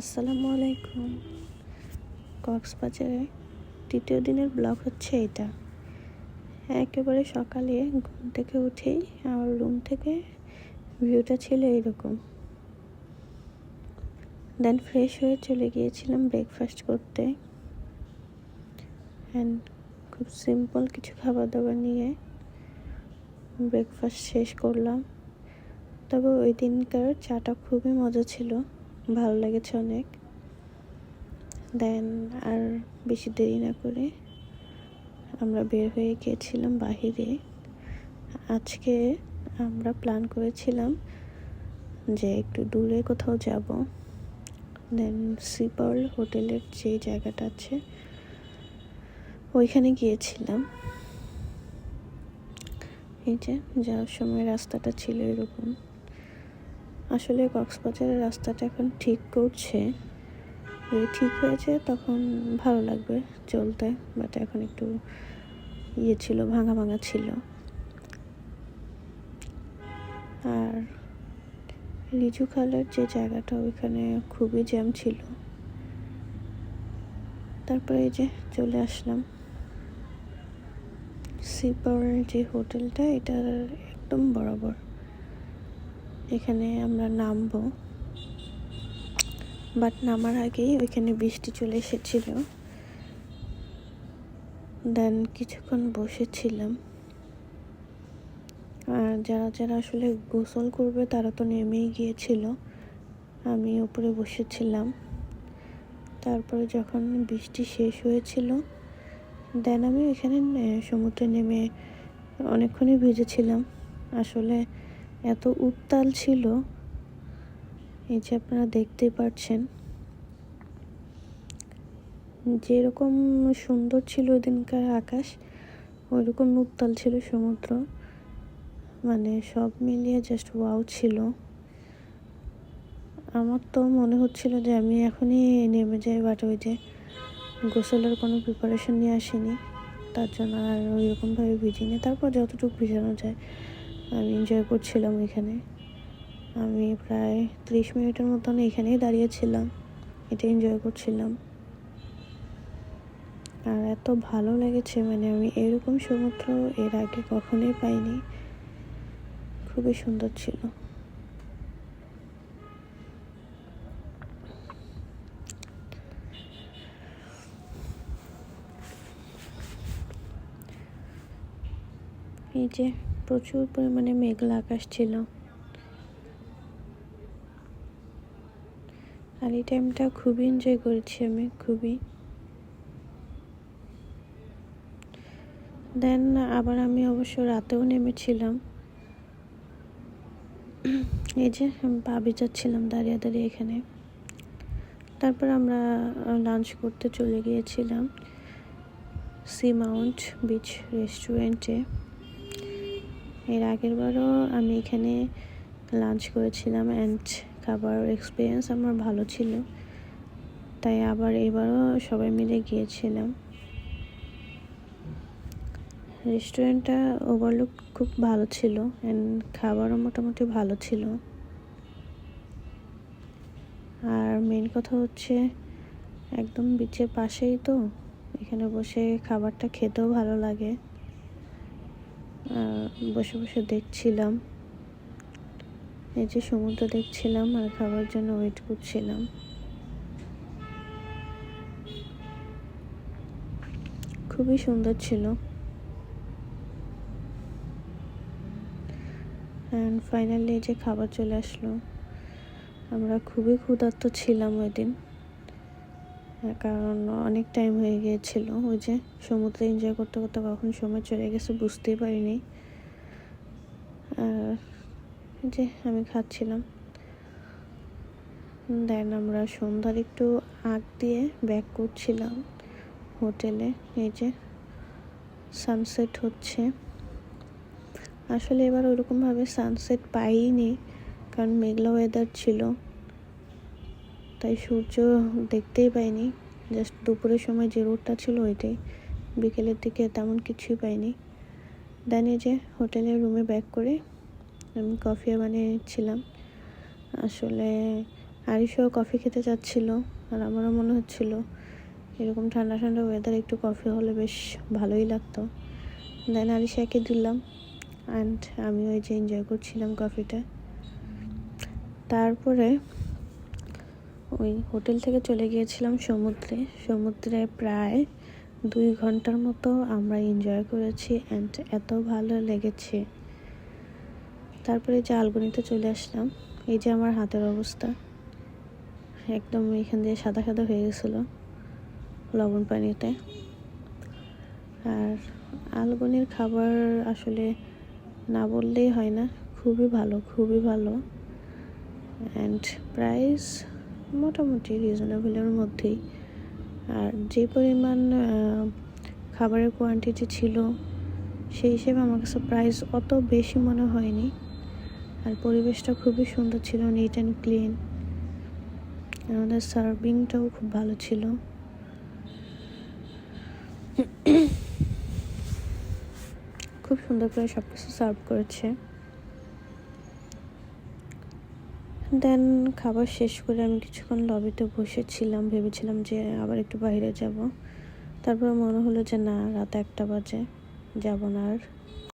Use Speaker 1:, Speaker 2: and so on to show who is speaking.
Speaker 1: আসসালামু আলাইকুম। কক্সবাজারে তৃতীয় দিনের ব্লগ হচ্ছে এটা। একেবারে সকালে ঘুম থেকে উঠেই আমার রুম থেকে ভিউটা ছিল এইরকম। দেন ফ্রেশ হয়ে চলে গিয়েছিলাম ব্রেকফাস্ট করতে। অ্যান্ড খুব সিম্পল কিছু খাবার দাবার নিয়ে ব্রেকফাস্ট শেষ করলাম। তবে ওই দিনকার চাটা খুবই মজা ছিল, ভালো লেগেছে অনেক। দেন আর বেশি দেরি না করে আমরা বের হয়ে গিয়েছিলাম বাহিরে। আজকে আমরা প্ল্যান করেছিলাম যে একটু দূরে কোথাও যাব। দেন সি পার্ল হোটেলের যে জায়গাটা আছে ওইখানে গিয়েছিলাম। এই যে যাওয়ার সময় রাস্তাটা ছিল এরকম। আসলে কক্সবাজারের রাস্তাটা এখন ঠিক করছে, যদি ঠিক হয়েছে তখন ভালো লাগবে চলতে, বাট এখন একটু ছিল, ভাঙা ভাঙা ছিল। আর লিচু খালের যে জায়গাটা ওইখানে খুবই জ্যাম ছিল। তারপরে এই যে চলে আসলাম সি পার্ল যে হোটেলটা, এটার একদম বরাবর। এখানে আমরা নামবো, বাট নামার আগেই ওইখানে বৃষ্টি চলে এসেছিল। দেন কিছুক্ষণ বসেছিলাম। আর যারা যারা আসলে গোসল করবে তারা তো নেমেই গিয়েছিল, আমি উপরে বসেছিলাম। তারপরে যখন বৃষ্টি শেষ হয়েছিল দেন আমি এখানে সমুদ্রে নেমে অনেকক্ষণই ভিজেছিলাম। আসলে এত উত্তাল ছিল, এই যে আপনারা দেখতেই পাচ্ছেন। যেরকম সুন্দর ছিল ওই দিনকার আকাশ, ওইরকম উত্তাল ছিল সমুদ্র। মানে সব মিলিয়ে জাস্ট ওয়াও ছিল। আমার তো মনে হচ্ছিল যে আমি এখনই নেমে যাই, বাট ওই যে গোসলের কোনো প্রিপারেশন নিয়ে আসিনি, তার জন্য আর ওইরকমভাবে ভিজিনি। তারপর যতটুকু ভিজানো যায় আমি এনজয় করছিলাম এখানে। আমি প্রায় 30 মিনিটের মতন এখানেই দাঁড়িয়েছিলাম, এটা এনজয় করছিলাম। আর এত ভালো লেগেছে, মানে আমি এরকম সমুদ্র এর আগে কখনোই পাইনি, খুবই সুন্দর ছিল। এই যে প্রচুর পরিমাণে মেঘলা আকাশ ছিল। আর এই টাইমটা খুবই এনজয় করেছি আমি, খুবই। দেন আবার আমি অবশ্য রাতেও নেমেছিলাম। এই যে আমি পা ভিজাচ্ছিলাম দাঁড়িয়ে দাঁড়িয়ে এখানে। তারপর আমরা লাঞ্চ করতে চলে গিয়েছিলাম সি মাউন্ট বিচ রেস্টুরেন্টে। এর আগের বারও আমি এখানে লাঞ্চ করেছিলাম অ্যান্ড খাবার এক্সপিরিয়েন্স আমার ভালো ছিল, তাই আবার এবারও সবাই মিলে গিয়েছিলাম। রেস্টুরেন্টটা ওভারলুক খুব ভালো ছিল অ্যান্ড খাবারও মোটামুটি ভালো ছিল। আর মেন কথা হচ্ছে একদম বিচের পাশেই তো, এখানে বসে খাবারটা খেতেও ভালো লাগে। বসে বসে দেখছিলাম, এই যে সমুদ্র দেখছিলাম আর খাবার জন্য ওয়েট করছিলাম। খুবই সুন্দর ছিল। অ্যান্ড ফাইনালি এই যে খাবার চলে আসলো। আমরা খুবই ক্ষুধার্ত ছিলাম ওই দিন, কারণ অনেক টাইম হয়ে গিয়েছিল। ওই যে সমুদ্রে এনজয় করতে করতে কখন সময় চলে গেছে বুঝতেই পারিনি। আর যে আমি খাচ্ছিলাম। দেন আমরা সন্ধ্যার একটু আগ দিয়ে ব্যাক করছিলাম হোটেলে। এই যে সানসেট হচ্ছে। আসলে এবার ওরকমভাবে সানসেট পাইনি, কারণ মেঘলা ওয়েদার ছিল, তাই সূর্য দেখতেই পাইনি। জাস্ট দুপুরের সময় যে রোদটা ছিল ওইটাই, বিকেলের দিকে তেমন কিছুই পাইনি। দেন এই যে হোটেলের রুমে ব্যাক করে আমি কফি বানিয়েছিলাম। আসলে আরিশাও কফি খেতে চাচ্ছিল, আর আমারও মনে হচ্ছিল এরকম ঠান্ডা ঠান্ডা ওয়েদার একটু কফি হলে বেশ ভালোই লাগতো। দেন আরিশাকে দিলাম অ্যান্ড আমি ওই যে এনজয় করছিলাম কফিটা। তারপরে ওই হোটেল থেকে চলে গিয়েছিলাম সমুদ্রে প্রায় 2 ঘন্টার মতো আমরা এনজয় করেছি অ্যান্ড এত ভালো লেগেছে। তারপরে যে আলগনিতে চলে আসলাম, এই যে আমার হাতের অবস্থা একদম এখান দিয়ে সাদা সাদা হয়ে গেছিলো লবণ পানিতে। আর আলগনির খাবার আসলে না বললেই হয় না, খুবই ভালো অ্যান্ড প্রাইস মোটামুটি রিজনেবলের মধ্যেই। আর যে পরিমাণ খাবারের কোয়ান্টিটি ছিল সেই হিসেবে আমার কাছে প্রাইস অত বেশি মনে হয়নি। আর পরিবেশটা খুবই সুন্দর ছিল, নিট অ্যান্ড ক্লিন। আমাদের সার্ভিংটাও খুব ভালো ছিল। খুব সুন্দর করে সব কিছু সার্ভ করেছে। দেন খাবার শেষ করে আমি কিছুক্ষণ লবিতে বসেছিলাম, ভেবেছিলাম যে আবার একটু বাইরে যাব। তারপর মনে হলো যে না, রাত 1টা বাজে, যাব না আর।